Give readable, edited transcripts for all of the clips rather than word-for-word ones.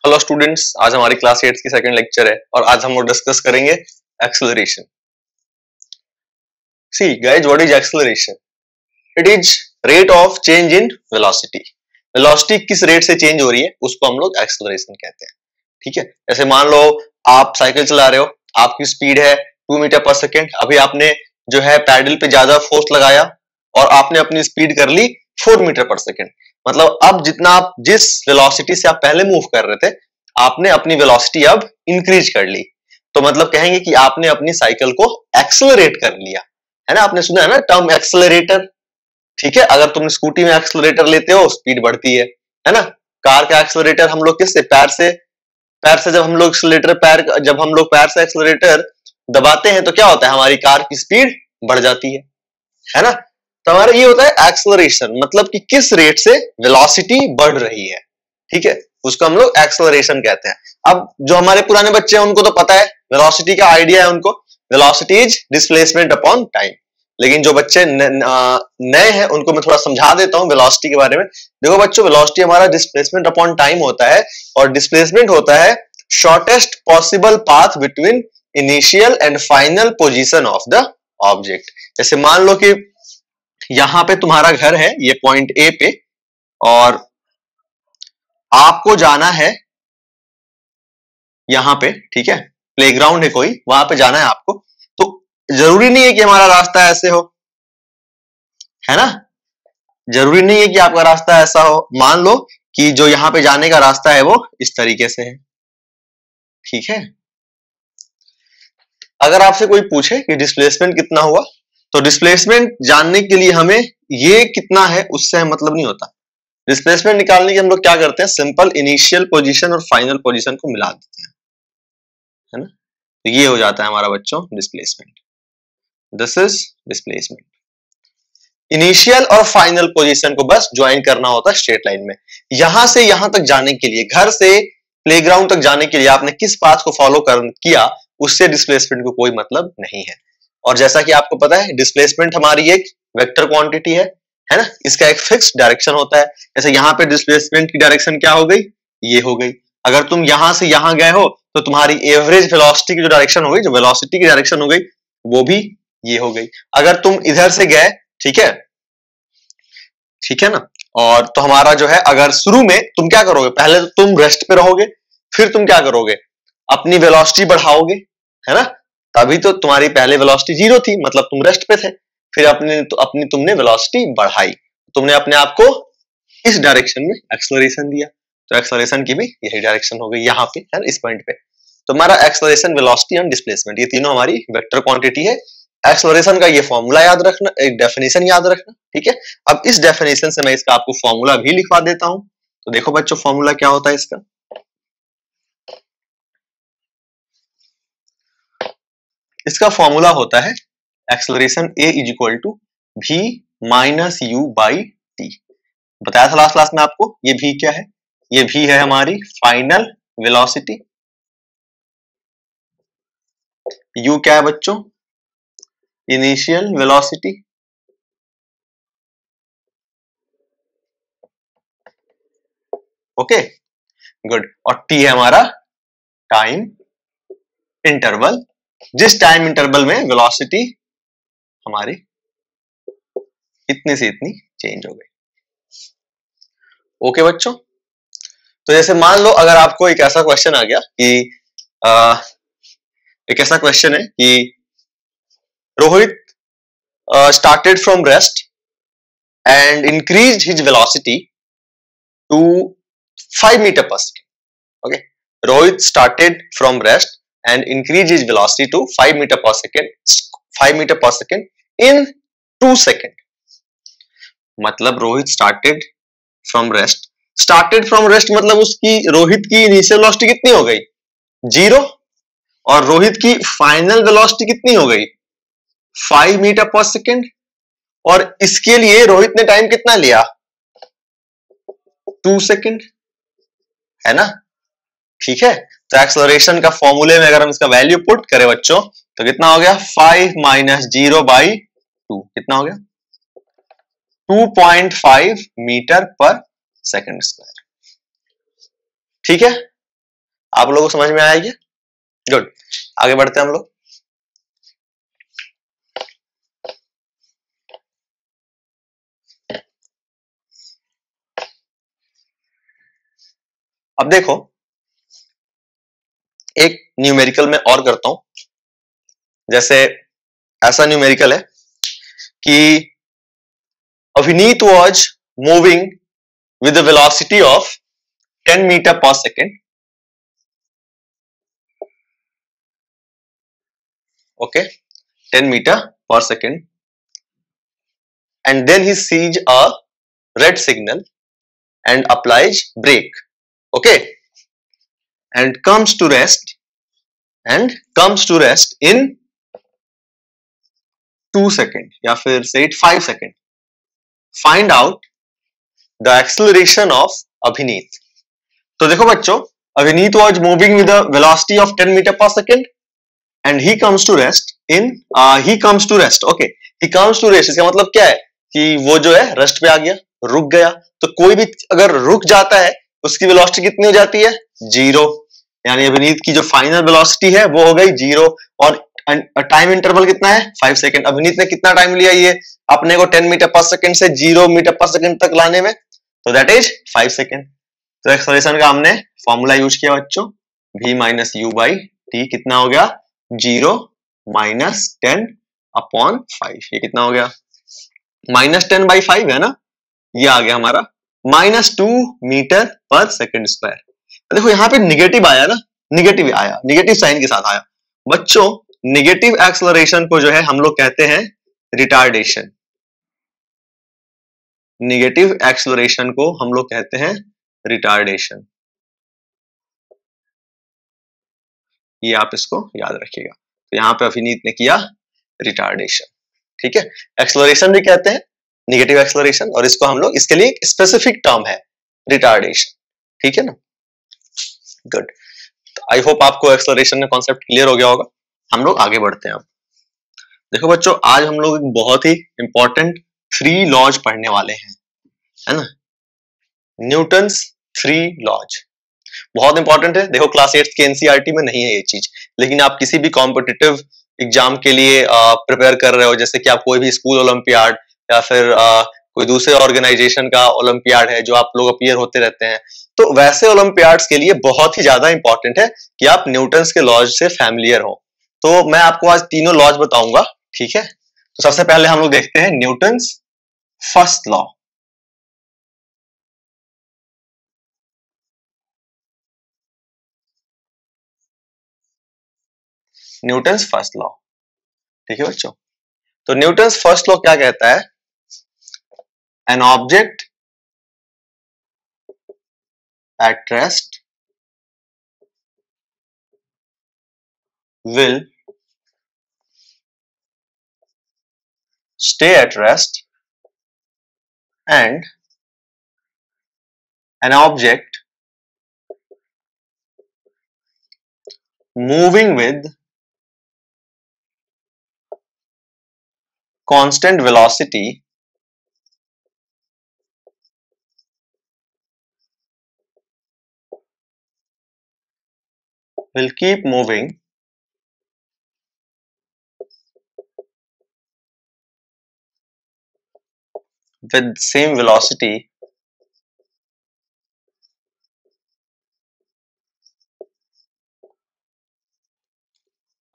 Hello students, आज हमारी class 8 की सेकंड लेक्चर है और आज हम लोग डिस्कस करेंगे acceleration. See guys, what is acceleration? It is rate of change in velocity. Velocity किस रेट से चेंज हो रही है उसको हम लोग एक्सेलरेशन कहते हैं। ठीक है, जैसे मान लो आप साइकिल चला रहे हो, आपकी स्पीड है 2 मीटर पर सेकेंड। अभी आपने जो है पैडल पे ज्यादा फोर्स लगाया और आपने अपनी स्पीड कर ली 4 मीटर पर सेकेंड। मतलब अब जितना आप जिस वेलोसिटी से आप पहले मूव कर रहे थे, आपने अपनी वेलोसिटी अब इंक्रीज कर ली। तो मतलब कहेंगे कि आपने अपनी साइकिल को एक्सेलरेट कर लिया, है ना। आपने सुना है ना टर्म एक्सेलरेटर। ठीक है, अगर तुम स्कूटी में एक्सेलरेटर लेते हो स्पीड बढ़ती है ना। कार का एक्सेलरेटर हम लोग किससे, पैर से जब हम लोग पैर से एक्सेलरेटर दबाते हैं तो क्या होता है, हमारी कार की स्पीड बढ़ जाती है ना। तो हमारा ये होता है एक्सेलरेशन, मतलब कि किस रेट से वेलोसिटी बढ़ रही है। ठीक है, उसको हम लोग एक्सेलरेशन कहते हैं। अब जो हमारे पुराने बच्चे हैं उनको तो पता है, वेलोसिटी का आइडिया है उनको, velocity is displacement upon time. लेकिन जो बच्चे नए हैं उनको मैं थोड़ा समझा देता हूं वेलोसिटी के बारे में। देखो बच्चों, वेलोसिटी हमारा डिस्प्लेसमेंट अपॉन टाइम होता है और डिस्प्लेसमेंट होता है shortest possible path between initial and final position of the object. जैसे मान लो कि यहां पे तुम्हारा घर है, ये पॉइंट ए पे, और आपको जाना है यहां पे। ठीक है, प्लेग्राउंड है कोई, वहां पे जाना है आपको। तो जरूरी नहीं है कि हमारा रास्ता ऐसे हो, है ना। जरूरी नहीं है कि आपका रास्ता ऐसा हो। मान लो कि जो यहां पे जाने का रास्ता है वो इस तरीके से है। ठीक है, अगर आपसे कोई पूछे कि डिस्प्लेसमेंट कितना हुआ, तो डिस्प्लेसमेंट जानने के लिए हमें ये कितना है उससे मतलब नहीं होता। डिस्प्लेसमेंट निकालने के हम लोग क्या करते हैं, सिंपल इनिशियल पोजीशन और फाइनल पोजीशन को मिला देते हैं, है ना। तो ये हो जाता है हमारा बच्चों displacement. This is displacement. Initial और फाइनल पोजीशन को बस ज्वाइन करना होता है स्ट्रेट लाइन में। यहां से यहां तक जाने के लिए, घर से प्लेग्राउंड तक जाने के लिए आपने किस पाथ को फॉलो किया, उससे डिस्प्लेसमेंट को कोई मतलब नहीं है। और जैसा कि आपको पता है, डिस्प्लेसमेंट हमारी एक वेक्टर क्वांटिटी है ना। इसका एक फिक्स डायरेक्शन होता है। जैसे यहाँ पे डिस्प्लेसमेंट की डायरेक्शन क्या हो गई, ये हो गई। अगर तुम यहां से यहां गए हो तो तुम्हारी एवरेज वेलोसिटी की जो डायरेक्शन हो गई, जो वेलोसिटी की डायरेक्शन हो गई, वो भी ये हो गई। अगर तुम इधर से गए, ठीक है ना, और तो हमारा जो है, अगर शुरू में तुम क्या करोगे, पहले तो तुम रेस्ट पे रहोगे, फिर तुम क्या करोगे, अपनी वेलोसिटी बढ़ाओगे, है ना। तभी तो तुम्हारी पहले वेलोसिटी 0 थी, मतलब तुम रेस्ट पे थे। फिर अपनी तुमने वेलोसिटी बढ़ाई, तुमने अपने आप को इस डायरेक्शन में एक्सेलरेशन दिया। तो एक्सेलरेशन की भी यही डायरेक्शन हो गई यहाँ पे, है ना, इस पॉइंट पे। तो हमारा एक्सेलरेशन, वेलोसिटी एंड डिस्प्लेसमेंट, ये तीनों हमारी वेक्टर क्वांटिटी है। एक्सेलरेशन का ये फॉर्मूला याद रखना, एक डेफिनेशन याद रखना। ठीक है, अब इस डेफिनेशन से मैं इसका आपको फॉर्मूला भी लिखवा देता हूं। तो देखो बच्चों, फॉर्मूला क्या होता है इसका। इसका फॉर्मूला होता है acceleration A is equal to V minus U by T. बताया था लास्ट क्लास में आपको, ये V क्या है, ये V है हमारी फाइनल वेलोसिटी। U क्या है बच्चों, इनिशियल वेलोसिटी। ओके गुड, और T है हमारा टाइम इंटरवल, जिस टाइम इंटरवल में वेलोसिटी हमारी इतनी से इतनी चेंज हो गई। ओके बच्चों, तो जैसे मान लो अगर आपको एक ऐसा क्वेश्चन आ गया कि एक ऐसा क्वेश्चन है कि Rohit started from rest and increased his velocity to 5 meter per second. Okay, Rohit started from rest and increased his velocity to 5 meter per second, 5 meter per second in 2 seconds. मतलब Rohit started from rest मतलब उसकी, रोहित की initial velocity कितनी हो गई, 0, और रोहित की final velocity कितनी हो गई, 5 मीटर पर सेकेंड। और इसके लिए रोहित ने टाइम कितना लिया, 2 सेकेंड, है ना। ठीक है, तो एक्सेलरेशन का फॉर्मूले में अगर हम इसका वैल्यू पुट करें बच्चों, तो कितना हो गया, 5 माइनस 0 बाई 2, कितना हो गया, 2.5 मीटर पर सेकेंड स्क्वायर। ठीक है, आप लोगों को समझ में आएगी? गुड, आगे बढ़ते हैं हम लोग। अब देखो, एक न्यूमेरिकल में और करता हूं। जैसे ऐसा न्यूमेरिकल है कि अभिनीत was moving with a velocity of 10 meter per second. Okay, 10 meter per second. And then he sees a red signal and applies brake. Okay, and comes to rest in 2 seconds या फिर say it 5 seconds. Find out the acceleration of Abhineet. तो देखो बच्चों, Abhineet was moving with a velocity of 10 meter per second and he comes to rest in okay, he comes to rest। इसका मतलब क्या है कि वो जो है रेस्ट पे आ गया, रुक गया। तो कोई भी अगर रुक जाता है उसकी वेलोसिटी कितनी हो जाती है? 0। यानी अभिनीत की जो फाइनल वेलोसिटी है वो हो गई 0। और टाइम इंटरवल कितना है? 5 सेकंड। अभिनीत ने कितना टाइम लिया ये अपने को 10 मीटर पर सेकंड से 0 मीटर पर सेकंड तक लाने में? तो दैट इज 5 सेकंड। तो एक्सेलरेशन का हमने फॉर्मूला यूज किया बच्चों, v minus U by T. कितना हो गया? 0 माइनस 10 अपॉन 5। ये कितना हो गया? माइनस 10 बाई 5 है ना, ये आ गया हमारा -2 मीटर पर सेकंड स्क्वायर। देखो यहाँ पे निगेटिव आया ना, निगेटिव आया, निगेटिव साइन के साथ आया। बच्चों निगेटिव एक्सेलरेशन को जो है हम लोग कहते हैं रिटार्डेशन। निगेटिव एक्सेलरेशन को हम लोग कहते हैं रिटार्डेशन। ये आप इसको याद रखिएगा। तो यहाँ पे अभिनीत ने किया रिटार्डेशन, ठीक है। एक्सेलरेशन भी कहते हैं निगेटिव एक्सेलरेशन, और इसको हम लोग, इसके लिए एक स्पेसिफिक टर्म है रिटार्डेशन, ठीक है ना। गुड, आई होप आपको एक्सेलरेशन का कॉन्सेप्ट क्लियर हो गया होगा। हम लोग आगे बढ़ते हैं अब। देखो बच्चों, आज हम लोग एक बहुत ही इंपॉर्टेंट 3 लॉज पढ़ने वाले हैं, है ना। न्यूटन्स 3 लॉज बहुत इंपॉर्टेंट है। देखो क्लास 8 के एनसीईआरटी में नहीं है ये चीज, लेकिन आप किसी भी कॉम्पिटिटिव एग्जाम के लिए प्रिपेयर कर रहे हो, जैसे कि आप कोई भी स्कूल ओलंपियाड या फिर कोई दूसरे ऑर्गेनाइजेशन का ओलंपियाड है जो आप लोग अपीयर होते रहते हैं, तो वैसे ओलंपियाड्स के लिए बहुत ही ज्यादा इंपॉर्टेंट है कि आप न्यूटन्स के लॉज से फैमिलियर हो। तो मैं आपको आज तीनों लॉज बताऊंगा, ठीक है। तो सबसे पहले हम लोग देखते हैं Newton's first law. Newton's first law, ठीक है बच्चों। तो न्यूटन्स फर्स्ट लॉ क्या कहता है? An object at rest will stay at rest and an object moving with constant velocity will keep moving with same velocity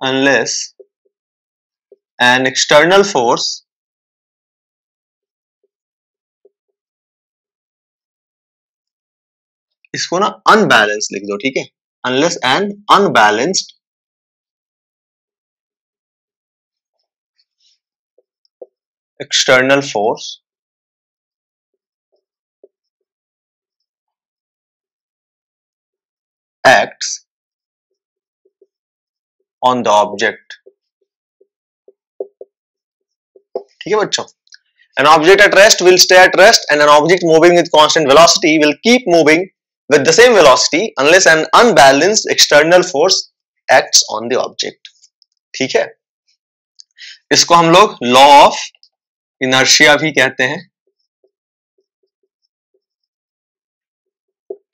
unless an external force इसको ना unbalance लिख दो, ठीक है। unless an unbalanced external force acts on the object, ठीक है बच्चों। An object at rest will stay at rest and an object moving with constant velocity will keep moving with the same velocity unless an unbalanced external force acts on the object, ठीक है। इसको हम लोग law of inertia भी कहते हैं,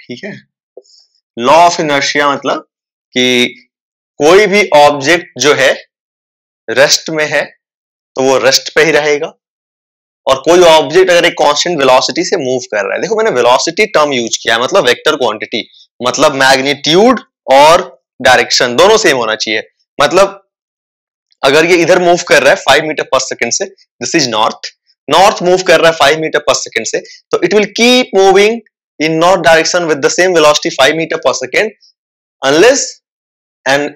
ठीक है। लॉ ऑफ इनर्शिया मतलब कि कोई भी ऑब्जेक्ट जो है रेस्ट में है तो वो रेस्ट पे ही रहेगा, और कोई ऑब्जेक्ट अगर एक कांस्टेंट वेलोसिटी से मूव कर रहा है, देखो मैंने वेलोसिटी टर्म यूज किया है, मतलब वेक्टर क्वांटिटी, मतलब मैग्नीट्यूड और डायरेक्शन दोनों सेम होना चाहिए। मतलब अगर ये इधर मूव कर रहा है 5 मीटर पर सेकंड से, this is north, north move कर रहा है 5 मीटर पर सेकंड से, तो it will keep moving in north direction with the same velocity 5 metre पर second unless an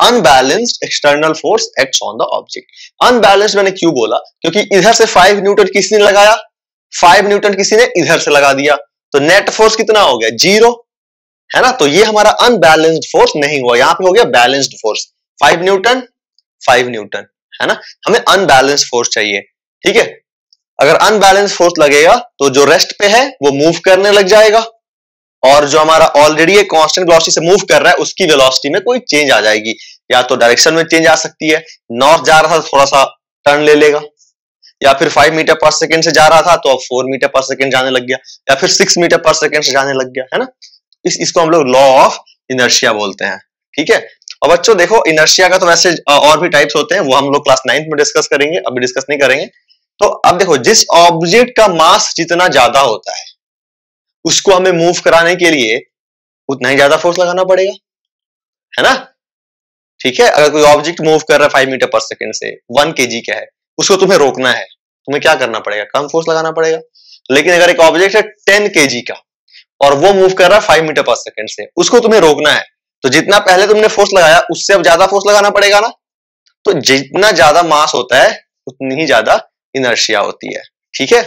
unbalanced external force acts on the object. Unbalanced मैंने क्यों बोला, क्योंकि इधर से 5 न्यूटन किसी ने लगाया, 5 न्यूटन किसी ने इधर से लगा दिया, तो नेट फोर्स कितना हो गया, 0, है ना। तो ये हमारा अनबैलेंस्ड फोर्स नहीं हुआ, यहां पे हो गया बैलेंस्ड फोर्स, 5 न्यूटन 5 न्यूटन, है ना। हमें अनबैलेंस्ड फोर्स चाहिए, ठीक है। अगर अनबैलेंस्ड फोर्स लगेगा तो जो रेस्ट पे है वो मूव करने लग जाएगा, और जो हमारा ऑलरेडी एक कांस्टेंट वेलोसिटी से मूव कर रहा है उसकी वेलोसिटी में कोई चेंज आ जाएगी, या तो डायरेक्शन में चेंज आ सकती है, नॉर्थ जा रहा था थोड़ा सा टर्न ले लेगा, या फिर 5 मीटर पर सेकंड से जा रहा था तो अब 4 मीटर पर सेकंड जाने लग गया, या फिर 6 मीटर पर सेकंड से जाने लग गया, है ना। इसको हम लोग लॉ ऑफ इनर्शिया बोलते हैं, ठीक है। और बच्चों देखो इनर्शिया का तो वैसे और भी टाइप्स होते हैं, वो हम लोग क्लास 9th में डिस्कस करेंगे, अभी डिस्कस नहीं करेंगे। तो अब देखो जिस ऑब्जेक्ट का मास जितना ज्यादा होता है उसको हमें मूव कराने के लिए उतना ही ज्यादा फोर्स लगाना पड़ेगा, है ना, ठीक है। अगर कोई ऑब्जेक्ट मूव कर रहा है 5 मीटर पर सेकंड से, 1 kg का है, उसको तुम्हें रोकना है, तुम्हें क्या करना पड़ेगा, कम फोर्स लगाना पड़ेगा। लेकिन अगर एक ऑब्जेक्ट है 10 kg का और वो मूव कर रहा है 5 मीटर पर सेकंड से, उसको तुम्हें रोकना है, तो जितना पहले तुमने फोर्स लगाया उससे अब ज्यादा फोर्स लगाना पड़ेगा ना। तो जितना ज्यादा मास होता है उतनी ही ज्यादा इनर्शिया होती है, ठीक है।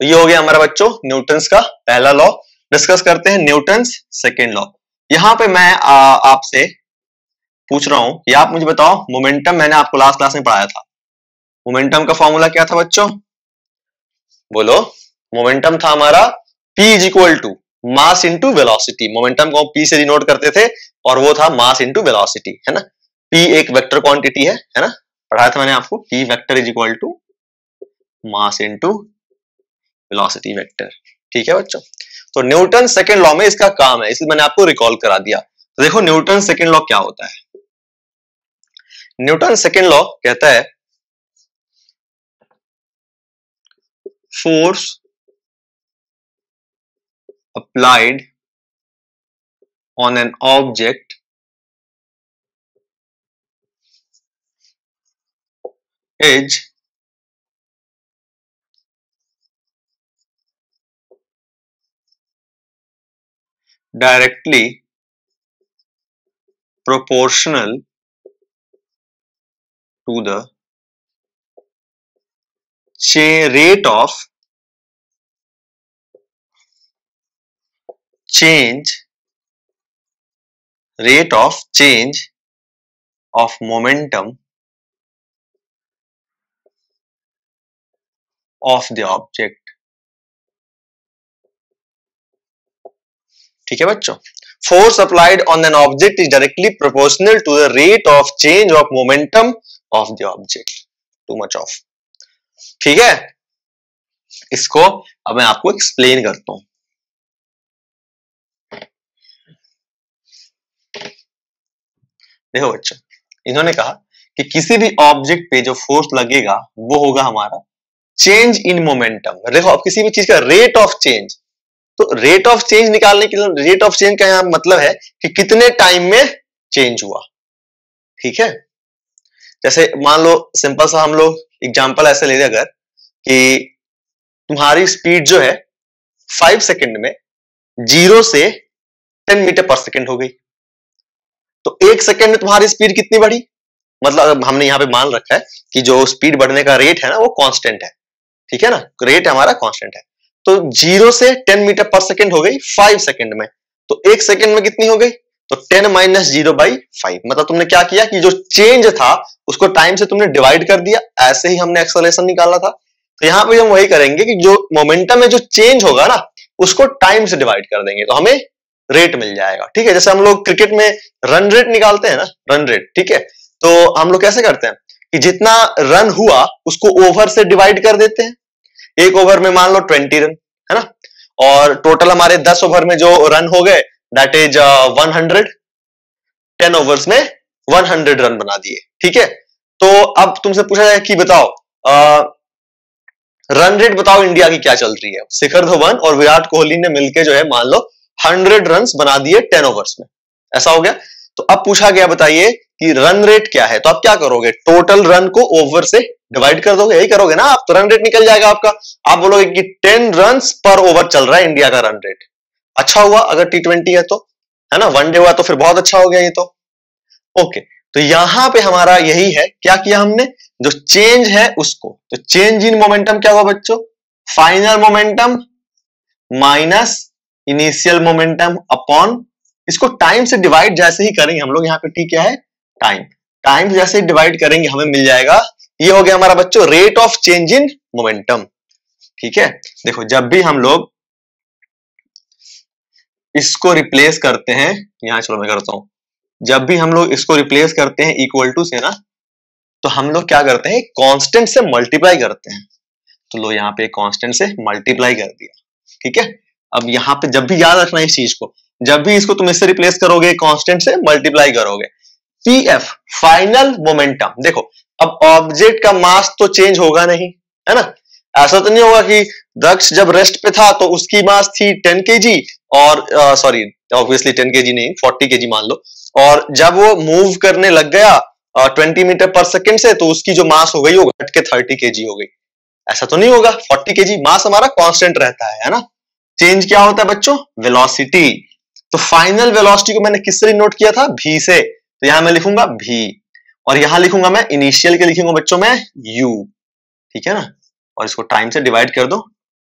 तो ये हो गया हमारा बच्चों न्यूटन्स का पहला लॉ। डिस्कस करते हैं न्यूटन्स सेकेंड लॉ। यहां पे मैं आपसे पूछ रहा हूं कि आप मुझे बताओ मोमेंटम, मैंने आपको लास्ट क्लास में पढ़ाया था, मोमेंटम का फॉर्मूला क्या था बच्चों, बोलो। मोमेंटम था हमारा P is equal to mass into velocity. Momentum को P से डिनोट करते थे और वो था मास इंटू वेलोसिटी, है ना। P एक वेक्टर क्वांटिटी है ना, पढ़ाया था मैंने आपको, P vector is equal to mass into velocity vector, ठीक है बच्चों। तो न्यूटन सेकेंड लॉ में इसका काम है, इसलिए मैंने आपको रिकॉल करा दिया। तो देखो न्यूटन सेकेंड लॉ क्या होता है। न्यूटन सेकेंड लॉ कहता है force applied on an object is directly proportional to the rate of change of momentum of the object, ठीक है बच्चों। Force applied on an object is directly proportional to the rate of change of momentum of the object, too much of, ठीक है। इसको अब मैं आपको explain करता हूं। देखो बच्चों, इन्होंने कहा कि किसी भी ऑब्जेक्ट पे जो फोर्स लगेगा वो होगा हमारा चेंज इन मोमेंटम। देखो अब किसी भी चीज का रेट ऑफ चेंज, तो रेट ऑफ चेंज निकालने के लिए रेट ऑफ चेंज का यहां मतलब है कि कितने टाइम में चेंज हुआ, ठीक है। जैसे मान लो सिंपल सा हम लोग एग्जांपल ऐसे ले लें, अगर कि तुम्हारी स्पीड जो है 5 सेकंड में 0 से 10 मीटर पर सेकंड हो गई, तो 1 सेकंड में तुम्हारी स्पीड कितनी बढ़ी, मतलब हमने यहां पे मान रखा है कि जो स्पीड बढ़ने का रेट है ना वो कांस्टेंट है, ठीक है ना, रेट हमारा कांस्टेंट है। तो 0 से 10 मीटर पर सेकंड हो गई 5 सेकंड में, तो 1 सेकंड में कितनी हो गई, तो 10 माइनस 0/5। मतलब तुमने क्या किया कि जो चेंज था उसको टाइम से तुमने डिवाइड कर दिया, ऐसे ही हमने एक्सेलरेशन निकाला था। तो यहां पे हम वही करेंगे कि जो मोमेंटम में जो चेंज होगा ना उसको टाइम से डिवाइड कर देंगे तो हमें रेट मिल जाएगा, ठीक है। जैसे हम लोग क्रिकेट में रन रेट निकालते हैं ना, रन रेट, ठीक है। तो हम लोग कैसे करते हैं कि जितना रन हुआ उसको ओवर से डिवाइड कर देते हैं, एक ओवर में मान लो 20 रन, है ना, और टोटल हमारे 10 ओवर में जो रन हो गए दैट इज 100। 10 ओवर्स में 100 रन बना दिए। ठीक है, तो अब तुमसे पूछा जाए कि बताओ रन रेट बताओ इंडिया की क्या चल रही है। शिखर धवन और विराट कोहली ने मिलकर जो है मान लो 100 रन बना दिए 10 ओवर्स में, ऐसा हो गया। तो अब पूछा गया बताइए कि रन रेट क्या है, तो आप क्या करोगे, टोटल रन को ओवर से डिवाइड कर दोगे, यही करोगे ना आप, तो रन रेट निकल जाएगा आपका। आप बोलोगे कि 10 रन पर ओवर चल रहा है इंडिया का रन रेट। अच्छा हुआ अगर T20 है तो, है ना, वनडे हुआ तो फिर बहुत अच्छा हो गया ये तो। ओके, तो यहां पे हमारा यही है, क्या किया हमने, जो चेंज है उसको, तो चेंज इन मोमेंटम क्या हुआ बच्चों, final momentum minus initial momentum upon, इसको टाइम से डिवाइड जैसे ही करेंगे हम लोग, यहाँ पे टी क्या है, टाइम, टाइम जैसे ही डिवाइड करेंगे हमें मिल जाएगा, ये हो गया हमारा बच्चों rate of change in momentum. ठीक है, देखो जब भी हम लोग इसको रिप्लेस करते हैं, यहां चलो मैं करता हूं, जब भी हम लोग इसको रिप्लेस करते हैं इक्वल टू से ना, तो हम लोग क्या करते हैं, कांस्टेंट से मल्टीप्लाई करते हैं। तो लो यहाँ पे कांस्टेंट से मल्टीप्लाई कर दिया। ठीक है, अब यहाँ पे जब भी याद रखना इस चीज को, जब भी इसको तुम इससे रिप्लेस करोगे कांस्टेंट से मल्टीप्लाई करोगे, पीएफ फाइनल मोमेंटम, देखो अब ऑब्जेक्ट का मास तो चेंज होगा नहीं, है ना, ऐसा तो नहीं होगा कि दक्ष जब रेस्ट पे था तो उसकी मास थी 10 kg और सॉरी ऑब्वियसली 10 kg नहीं 40 kg मान लो, और जब वो मूव करने लग गया 20 मीटर पर सेकेंड से, तो उसकी जो मास हो गई वो घट के 30 kg हो गई, ऐसा तो नहीं होगा। 40 kg मास हमारा कांस्टेंट रहता है ना। चेंज क्या होता है बच्चों, वेलोसिटी। तो फाइनल वेलोसिटी को मैंने किससे नोट किया था, भी से, तो यहां मैं लिखूंगा भी, और यहां लिखूंगा मैं इनिशियल के लिखूंगा बच्चों मैं यू। ठीक है ना, और इसको टाइम से डिवाइड कर दो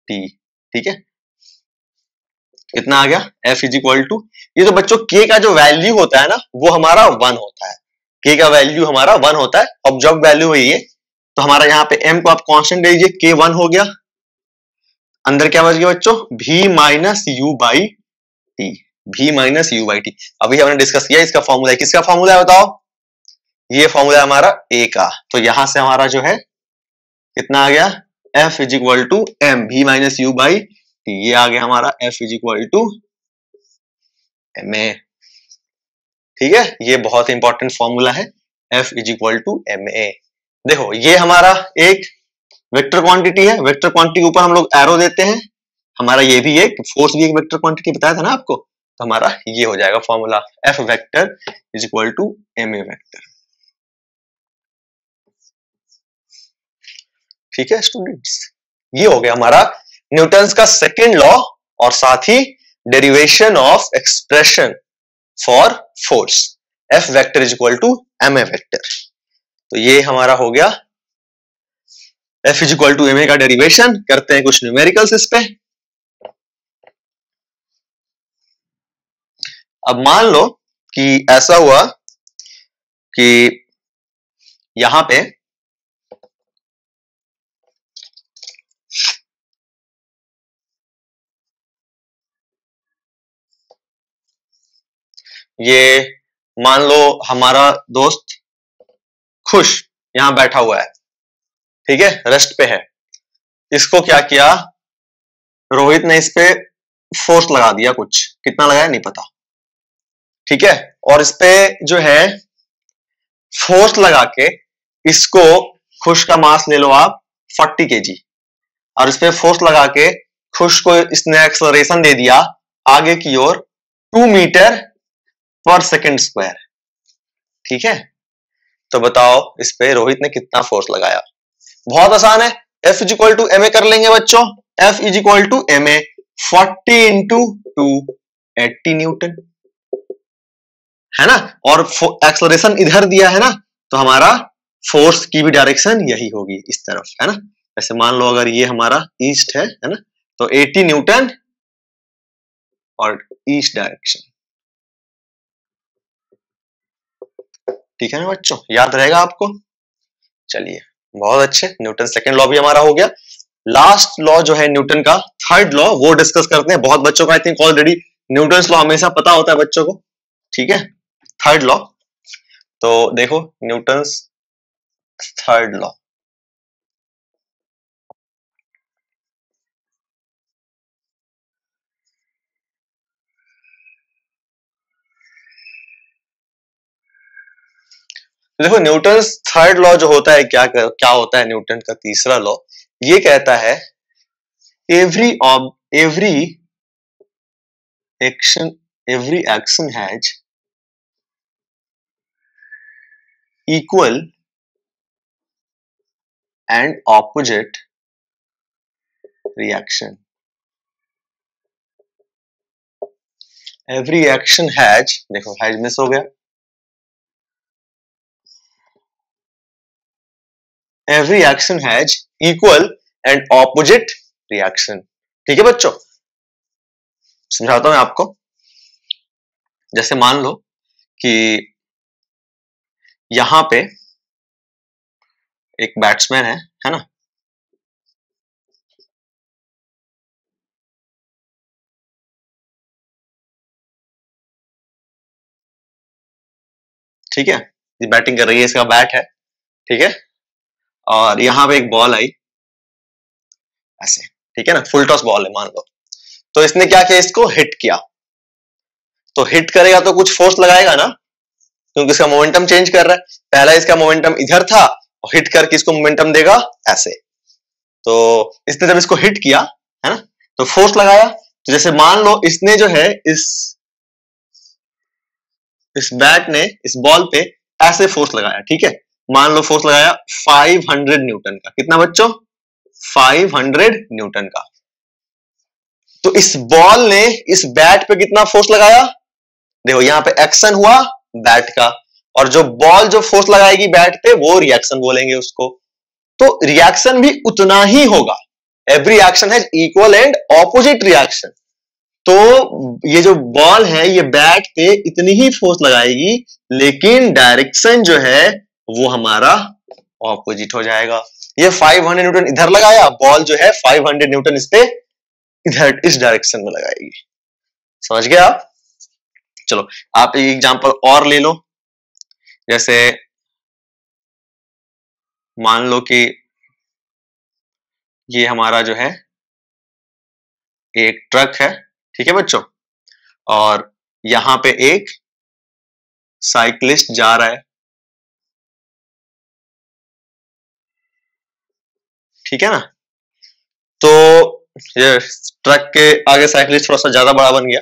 टी। ठीक है, कितना आ गया, F इज इक्वल टू, ये तो बच्चों K का जो वैल्यू होता है ना वो हमारा 1 होता है, K का वैल्यू हमारा 1 होता है, ऑब्जर्व वैल्यू है ये, तो हमारा यहाँ पे M को आप कांस्टेंट ले लीजिए, K 1 हो गया, अंदर क्या बच गया बच्चों, V minus U by T, V minus U by T. अभी हमने डिस्कस किया इसका फॉर्मूला है, किसका फॉर्मूला है बताओ, ये फॉर्मूला हमारा A का, तो यहां से हमारा जो है कितना आ गया, F is equal to M V minus U by T, ये आ गया हमारा F is equal to MA। ठीक है, ये बहुत इंपॉर्टेंट फॉर्मूला है, F is equal to MA। देखो ये हमारा एक वेक्टर क्वांटिटी है, वेक्टर क्वांटिटी के ऊपर हम लोग एरो देते हैं, हमारा ये भी एक फोर्स भी एक वेक्टर क्वांटिटी बताया था ना आपको, तो हमारा ये हो जाएगा formula, F vector is equal to MA vector. ठीक है स्टूडेंट्स, ये हो गया हमारा न्यूटन्स का सेकेंड लॉ और साथ ही derivation of expression for force, F vector is equal to MA vector. तो ये हमारा हो गया F is equal to MA का डेरिवेशन। करते हैं कुछ न्यूमेरिकल्स इस पे। अब मान लो कि ऐसा हुआ कि यहां पे ये मान लो हमारा दोस्त खुश यहां बैठा हुआ है, ठीक है, रेस्ट पे है, इसको क्या किया, रोहित ने इस पे फोर्स लगा दिया, कुछ कितना लगाया नहीं पता, ठीक है, और इस पे जो है फोर्स लगा के इसको, खुश का मास ले लो आप 40 kg, और इस पे फोर्स लगा के खुश को इसने एक्सलरेशन दे दिया आगे की ओर 2 मीटर पर सेकेंड स्क्वायर। ठीक है, तो बताओ इस पे रोहित ने कितना फोर्स लगाया। बहुत आसान है, F is equal to MA कर लेंगे बच्चों, F is equal to MA 40 into 2 80 newton, है ना, और एक्सलरेशन इधर दिया है ना, तो हमारा फोर्स की भी डायरेक्शन यही होगी इस तरफ, है ना। जैसे मान लो अगर ये हमारा ईस्ट है ना, तो 80 न्यूटन और ईस्ट डायरेक्शन। ठीक है ना बच्चों, याद रहेगा आपको। चलिए बहुत अच्छे, न्यूटन सेकंड लॉ भी हमारा हो गया। लास्ट लॉ जो है न्यूटन का थर्ड लॉ, वो डिस्कस करते हैं। बहुत बच्चों को I think already Newton law हमेशा पता होता है बच्चों को, ठीक है। थर्ड लॉ, तो देखो न्यूटन थर्ड लॉ, देखो न्यूटन थर्ड लॉ जो होता है क्या होता है, न्यूटन का तीसरा लॉ ये कहता है every action has equal and opposite reaction. Every action has, देखो हैज मिस हो गया, every action has equal and opposite reaction. ठीक है बच्चों, समझाता हूं मैं आपको। जैसे मान लो कि यहां पे एक बैट्समैन है ना, ठीक है, ये बैटिंग कर रही है, इसका बैट है, ठीक है, और यहां पे एक बॉल आई ऐसे, ठीक है ना, फुल टॉस बॉल है मान लो, तो इसने क्या किया, इसको हिट किया, तो हिट करेगा तो कुछ फोर्स लगाएगा ना, क्योंकि इसका मोमेंटम चेंज कर रहा है, पहला इसका मोमेंटम इधर था और हिट करके इसको मोमेंटम देगा ऐसे, तो इसने जब इसको हिट किया है ना, तो फोर्स लगाया, तो जैसे मान लो इसने जो है इस बैट ने इस बॉल पे ऐसे फोर्स लगाया, ठीक है, मान लो फोर्स लगाया 500 न्यूटन का, कितना बच्चों, 500 न्यूटन का, तो इस बॉल ने इस बैट पे कितना फोर्स लगाया, देखो यहां पे एक्शन हुआ बैट का, और जो बॉल जो फोर्स लगाएगी बैट पे वो रिएक्शन बोलेंगे उसको, तो रिएक्शन भी उतना ही होगा। Every action has equal and opposite reaction, तो ये जो बॉल है ये बैट पे इतनी ही फोर्स लगाएगी, लेकिन डायरेक्शन जो है वो हमारा ऑपोजिट हो जाएगा। ये 500 न्यूटन इधर लगाया, बॉल जो है 500 न्यूटन इस पे इधर इस डायरेक्शन में लगाएगी। समझ गए आप? चलो आप एक एग्जांपल और ले लो, जैसे मान लो कि ये हमारा जो है एक ट्रक है, ठीक है बच्चों, और यहां पे एक साइकिलिस्ट जा रहा है, ठीक है ना, तो ये ट्रक के आगे साइकिलिस्ट थोड़ा सा ज्यादा बड़ा बन गया,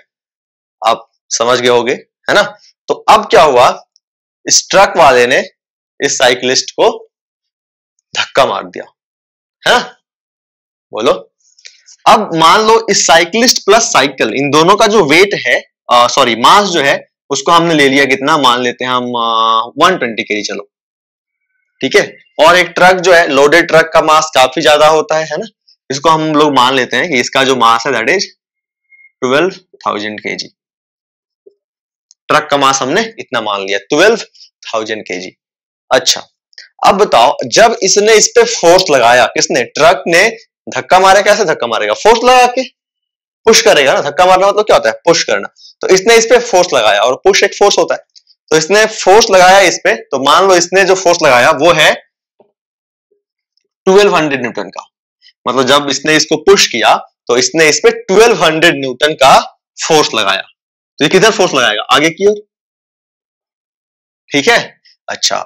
आप समझ गए होगे, है ना, तो अब क्या हुआ, इस ट्रक वाले ने इस साइकिलिस्ट को धक्का मार दिया, है ना, बोलो। अब मान लो इस साइकिलिस्ट प्लस साइकिल, इन दोनों का जो वेट है, सॉरी मास जो है, उसको हमने ले लिया कितना, मान लेते हैं हम 120 kg, चलो ठीक है, और एक ट्रक जो है, लोडेड ट्रक का मास काफी ज्यादा होता है ना, इसको हम लोग मान लेते हैं कि इसका जो मास है दैट इज 12,000 kg। ट्रक का मास हमने इतना मान लिया 12,000 kg। अच्छा अब बताओ, जब इसने इस पे फोर्स लगाया, किसने, ट्रक ने धक्का मारा, कैसे धक्का मारेगा, फोर्स लगा के पुश करेगा ना, धक्का मारना मतलब क्या होता है, पुश करना, तो इसने इस पे फोर्स लगाया, और पुश एक फोर्स होता है, तो इसने फोर्स लगाया इस पे, तो मान लो इसने जो फोर्स लगाया वो है 1200 न्यूटन का, मतलब जब इसने इसको पुश किया तो इसने इस पे 1200 न्यूटन का फोर्स लगाया, तो ये किधर फोर्स लगाएगा, आगे की ओर, ठीक है। अच्छा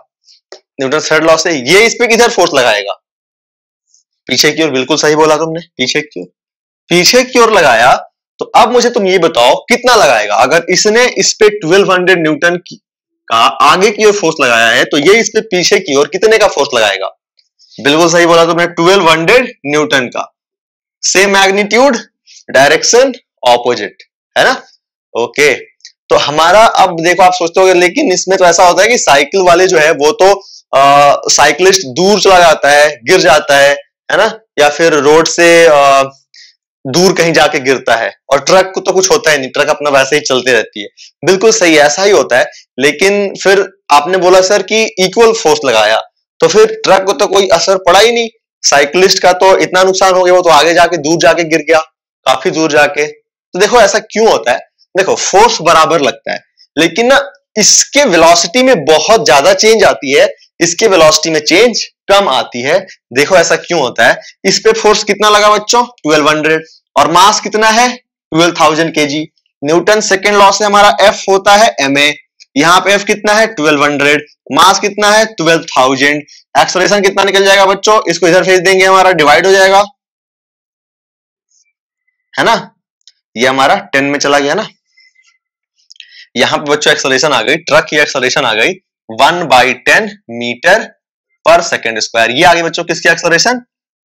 न्यूटन थर्ड लॉ से ये इस पे किधर फोर्स लगाएगा, पीछे की ओर, बिल्कुल सही बोला तुमने, पीछे की ओर, पीछे की ओर लगाया, तो अब मुझे तुम ये बताओ कितना लगाएगा, अगर इसने इस पे 1200 न्यूटन का आगे की ओर फोर्स लगाया है, तो ये इस पे पीछे की ओर कितने का फोर्स लगाएगा, बिल्कुल सही बोला तुमने, 1200 न्यूटन का, सेम मैग्नीट्यूड, डायरेक्शन ऑपोजिट, है ना, ओके। तो हमारा अब देखो, आप सोचते हो लेकिन इसमें तो ऐसा होता है कि साइकिल वाले जो है वो तो साइकिलिस्ट दूर चला जाता है, गिर जाता है ना, या फिर रोड से दूर कहीं जाके गिरता है, और ट्रक को तो कुछ होता है नहीं, ट्रक अपना वैसे ही चलती रहती है, बिल्कुल सही ऐसा ही होता है, लेकिन फिर आपने बोला सर कि इक्वल फोर्स लगाया, तो फिर ट्रक को तो कोई असर पड़ा ही नहीं, साइकिलिस्ट का तो इतना नुकसान हो गया, वो तो आगे जाके दूर जाके गिर गया, काफी दूर जाके, तो देखो ऐसा क्यों होता है, देखो फोर्स बराबर लगता है, लेकिन ना इसके वेलोसिटी में बहुत ज्यादा चेंज आती है, इसके वेलोसिटी में चेंज कम आती है, देखो ऐसा क्यों होता है, इस पे फोर्स कितना लगा बच्चों, 1200, और मास कितना है 12,000 kg, न्यूटन सेकेंड लॉ से हमारा F होता है ma, यहाँ पे F कितना है 1200, मास कितना है 12,000, एक्सेलरेशन कितना निकल जाएगा बच्चों, इसको इधर भेज देंगे, हमारा डिवाइड हो जाएगा, है ना, ये हमारा 10 में चला गया ना। यहाँ पे बच्चों एक्सेलरेशन आ गई, ट्रक की एक्सेलरेशन आ गई 1/10 मीटर पर सेकेंड स्क्वायर। ये आ गई बच्चों किसकी एक्सेलरेशन,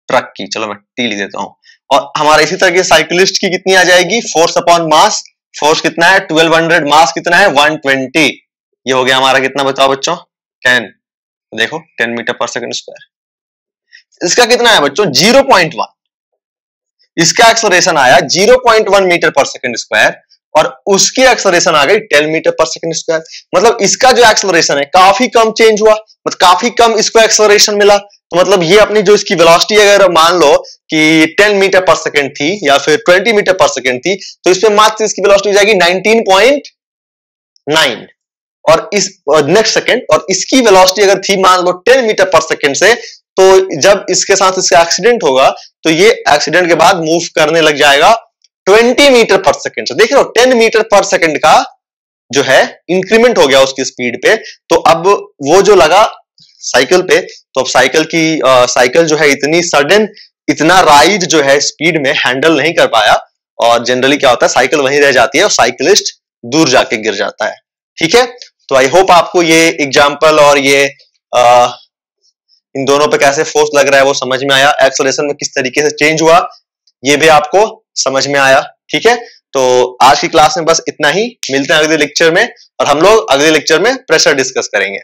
ट्रक की। चलो मैं टी लिख देता हूं। और हमारा इसी तरह के साइकिलिस्ट की कितनी आ जाएगी, फोर्स अपॉन मास, फोर्स कितना है 1200, मास कितना है 120, ये हो गया हमारा कितना बताओ बच्चों 10, देखो 10 मीटर पर सेकेंड स्क्वायर। इसका कितना है बच्चों 0.1, इसका एक्सेलरेशन आया 0.1 मीटर पर सेकेंड स्क्वायर और उसकी एक्सेलरेशन आ गई 10 मीटर पर सेकेंड स्क्वायर। मतलब इसका जो एक्सेलरेशन है काफी कम चेंज हुआ, मतलब काफी कम इसको एक्सेलरेशन मिला। तो मतलब ये अपनी जो इसकी वेलोसिटी अगर मान लो कि 10 मीटर पर सेकेंड थी या फिर 20 मीटर पर सेकेंड थी, तो इसमें मात्र इसकी वेलोसिटी हो जाएगी 19.9 और इस नेक्स्ट सेकेंड, और इसकी वेलोसिटी अगर थी मान लो 10 मीटर पर सेकेंड से, तो जब इसके साथ इसका एक्सीडेंट होगा तो ये एक्सीडेंट के बाद मूव करने लग जाएगा 20 मीटर पर सेकेंड से। देख रहे हो 10 मीटर पर सेकेंड का जो है इंक्रीमेंट हो गया उसकी स्पीड पे। तो अब वो जो लगा साइकिल पे, तो अब साइकिल जो है इतनी सडन, इतना राइड जो है स्पीड में हैंडल नहीं कर पाया, और जनरली क्या होता है साइकिल वहीं रह जाती है और साइकिलिस्ट दूर जाके गिर जाता है। ठीक है, तो आई होप आपको ये एग्जाम्पल और ये इन दोनों पे कैसे फोर्स लग रहा है वो समझ में आया, एक्सेलरेशन में किस तरीके से चेंज हुआ ये भी आपको समझ में आया। ठीक है, तो आज की क्लास में बस इतना ही, मिलते हैं अगले लेक्चर में, और हम लोग अगले लेक्चर में प्रेशर डिस्कस करेंगे।